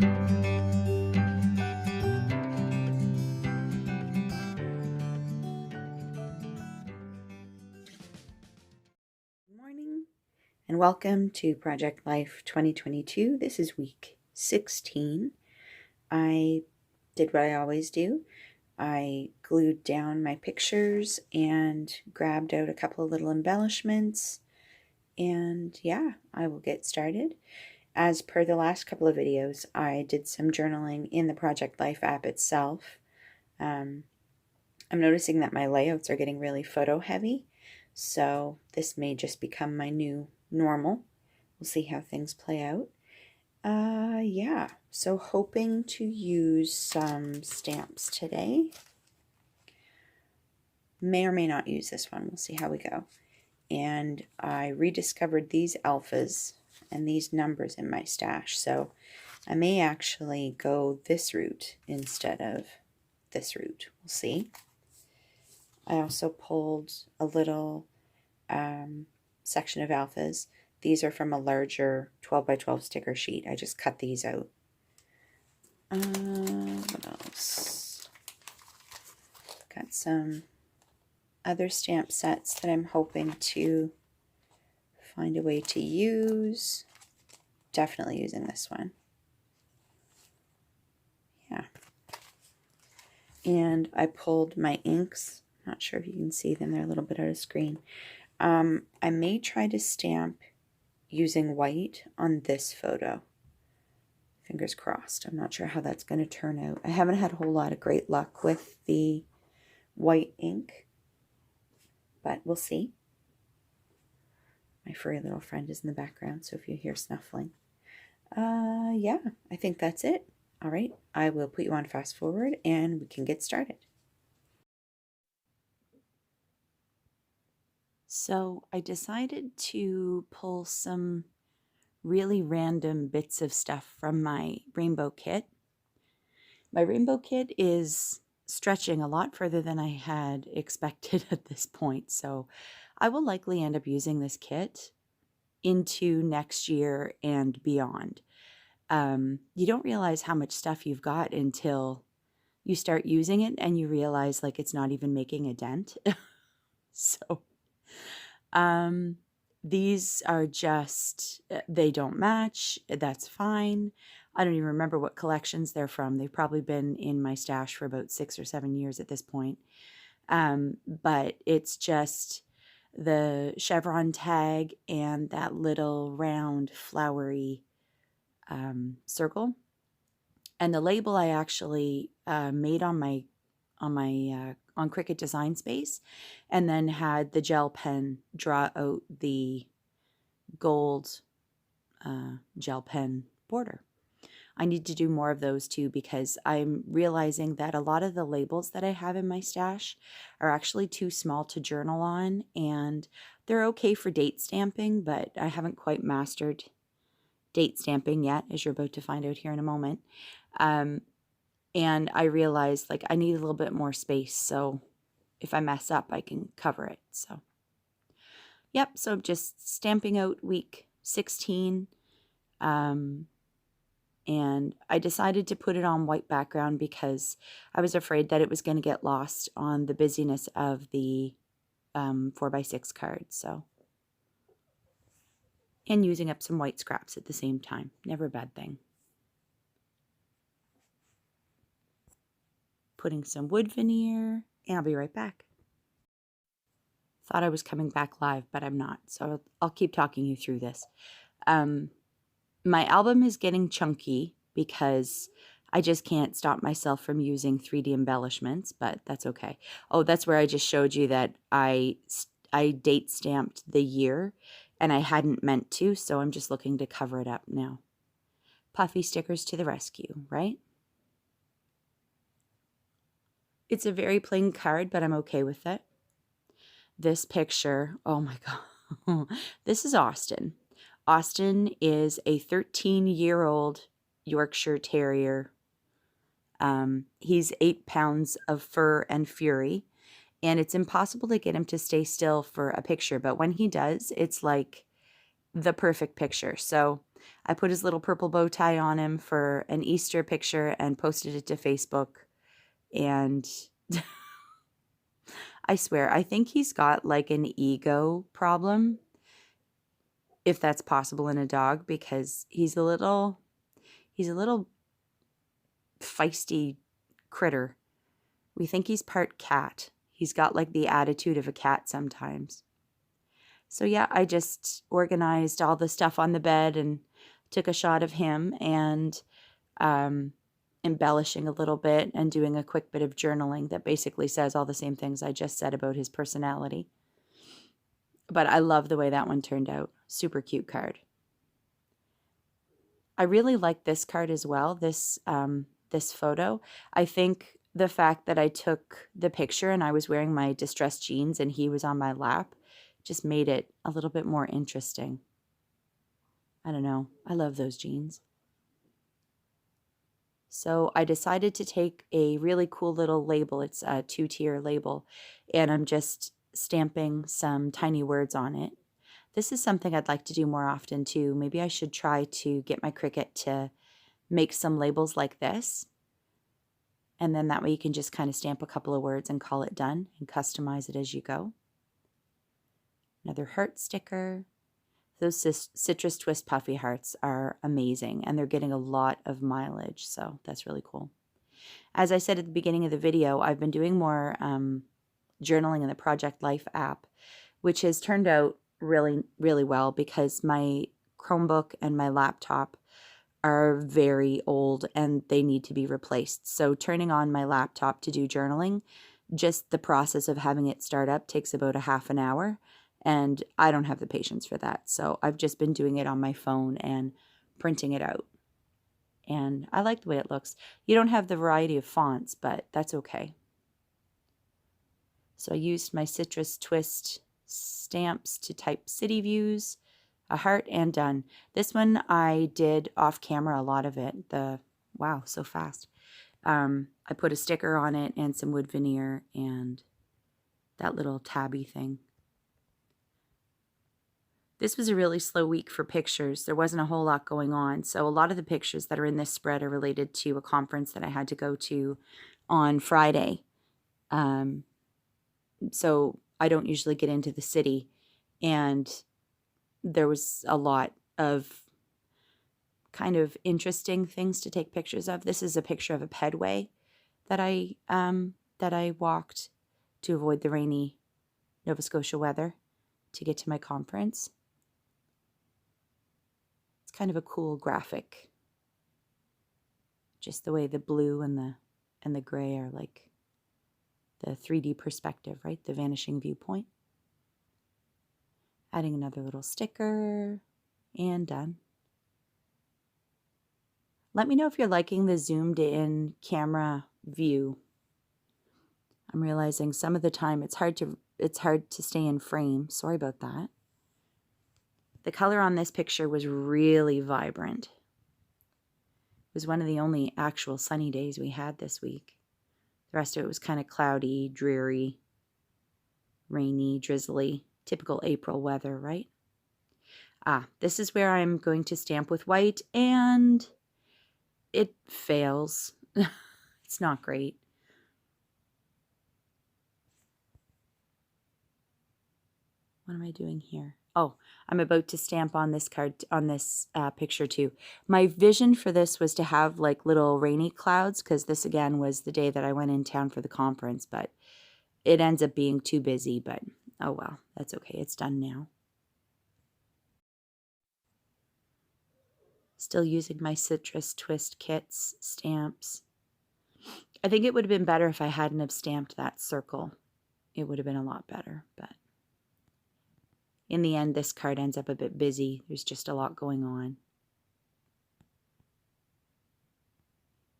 Morning and welcome to Project Life 2022. This is week 16. I did what I always do. I glued down my pictures and grabbed out a couple of little embellishments, and yeah, I will get started. As per the last couple of videos, I did some journaling in the Project Life app itself. I'm noticing that my layouts are getting really photo heavy, so this may just become my new normal. We'll see how things play out. Yeah, so hoping to use some stamps today. May or may not use this one. We'll see how we go. And I rediscovered these alphas and these numbers in my stash, so I may actually go this route instead of this route. We'll see. I also pulled a little section of alphas. These are from a larger 12 by 12 sticker sheet. I just cut these out. What else? Got some other stamp sets that I'm hoping to find a way to use. Definitely using this one. Yeah. And I pulled my inks. Not sure if you can see them. They're a little bit out of screen. I may try to stamp using white on this photo. Fingers crossed. I'm not sure how that's going to turn out. I haven't had a whole lot of great luck with the white ink, but we'll see. My furry little friend is in the background, so if you hear snuffling. Yeah, I think that's it. All right, I will put you on fast forward and we can get started. So I decided to pull some really random bits of stuff from my rainbow kit. My rainbow kit is stretching a lot further than I had expected at this point, so I will likely end up using this kit into next year and beyond. You don't realize how much stuff you've got until you start using it and you realize like it's not even making a dent. So these are just, they don't match. That's fine. I don't even remember what collections they're from. They've probably been in my stash for about 6 or 7 years at this point. But it's just the chevron tag and that little round flowery circle. And the label I actually made on Cricut Design Space, and then had the gel pen draw out the gold gel pen border. I need to do more of those too, because I'm realizing that a lot of the labels that I have in my stash are actually too small to journal on, and they're okay for date stamping, but I haven't quite mastered date stamping yet, as you're about to find out here in a moment. And I realized like I need a little bit more space, so if I mess up, I can cover it. So, yep, so just stamping out week 16. And I decided to put it on white background because I was afraid that it was going to get lost on the busyness of the 4x6 cards. So, and using up some white scraps at the same time. Never a bad thing. Putting some wood veneer, and I'll be right back. Thought I was coming back live, but I'm not, so I'll keep talking you through this. My album is getting chunky because I just can't stop myself from using 3D embellishments, but that's okay. Oh, that's where I just showed you that I date stamped the year, and I hadn't meant to, so I'm just looking to cover it up now. Puffy stickers to the rescue, right? It's a very plain card, but I'm okay with it. This picture, oh my God. This is Austin. Austin is a 13-year-old Yorkshire Terrier. He's 8 pounds of fur and fury, and it's impossible to get him to stay still for a picture, but when he does, it's like the perfect picture. So I put his little purple bow tie on him for an Easter picture and posted it to Facebook. And I swear, I think he's got like an ego problem, if that's possible in a dog, because he's a little feisty critter. We think he's part cat. He's got like the attitude of a cat sometimes. So yeah, I just organized all the stuff on the bed and took a shot of him and embellishing a little bit and doing a quick bit of journaling that basically says all the same things I just said about his personality. But I love the way that one turned out. Super cute card. I really like this card as well, this photo. I think the fact that I took the picture and I was wearing my distressed jeans and he was on my lap just made it a little bit more interesting. I don't know. I love those jeans. So I decided to take a really cool little label. It's a 2-tier label, and I'm just stamping some tiny words on it. This is something I'd like to do more often too. Maybe I should try to get my Cricut to make some labels like this. And then that way you can just kind of stamp a couple of words and call it done and customize it as you go. Another heart sticker. Those citrus twist puffy hearts are amazing, and they're getting a lot of mileage, so that's really cool. As I said at the beginning of the video, I've been doing more journaling in the Project Life app, which has turned out really, really well because my Chromebook and my laptop are very old and they need to be replaced. So turning on my laptop to do journaling, just the process of having it start up takes about a half an hour. And I don't have the patience for that. So I've just been doing it on my phone and printing it out. And I like the way it looks. You don't have the variety of fonts, but that's okay. So I used my citrus twist stamps to type city views, a heart, and done. This one I did off camera, a lot of it. Wow, so fast. I put a sticker on it and some wood veneer and that little tabby thing. This was a really slow week for pictures. There wasn't a whole lot going on. So a lot of the pictures that are in this spread are related to a conference that I had to go to on Friday. So I don't usually get into the city. And there was a lot of kind of interesting things to take pictures of. This is a picture of a pedway that I walked to avoid the rainy Nova Scotia weather to get to my conference. Kind of a cool graphic. Just the way the blue and the gray are like the 3D perspective, right? The vanishing viewpoint. Adding another little sticker and done. Let me know if you're liking the zoomed in camera view. I'm realizing some of the time it's hard to stay in frame. Sorry about that. The color on this picture was really vibrant. It was one of the only actual sunny days we had this week. The rest of it was kind of cloudy, dreary, rainy, drizzly, typical April weather, right? This is where I'm going to stamp with white, and it fails. It's not great. What am I doing here? Oh, I'm about to stamp on this card, on this picture too. My vision for this was to have like little rainy clouds, because this again was the day that I went in town for the conference, but it ends up being too busy, but oh well, that's okay. It's done now. Still using my citrus twist kits, stamps. I think it would have been better if I hadn't have stamped that circle. It would have been a lot better, but in the end, this card ends up a bit busy. There's just a lot going on.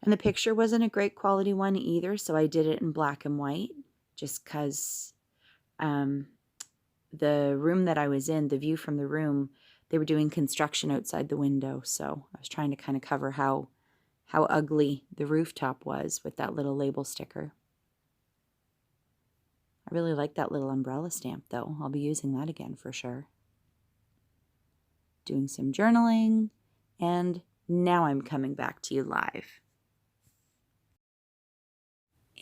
And the picture wasn't a great quality one either, so I did it in black and white just because the room that I was in, the view from the room, they were doing construction outside the window, so I was trying to kind of cover how ugly the rooftop was with that little label sticker. I really like that little umbrella stamp, though. I'll be using that again for sure. Doing some journaling, And now I'm coming back to you live.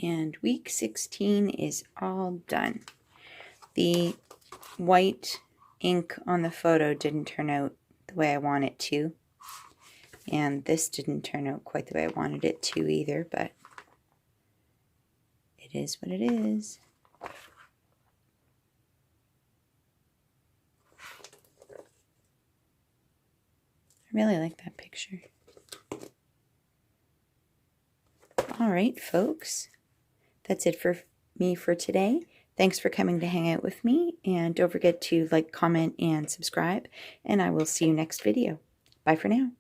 And week 16 is all done. The white ink on the photo didn't turn out the way I want it to. And this didn't turn out quite the way I wanted it to either, but it is what it is. I really like that picture. All right, folks. That's it for me for today. Thanks for coming to hang out with me. And don't forget to like, comment, and subscribe. And I will see you next video. Bye for now.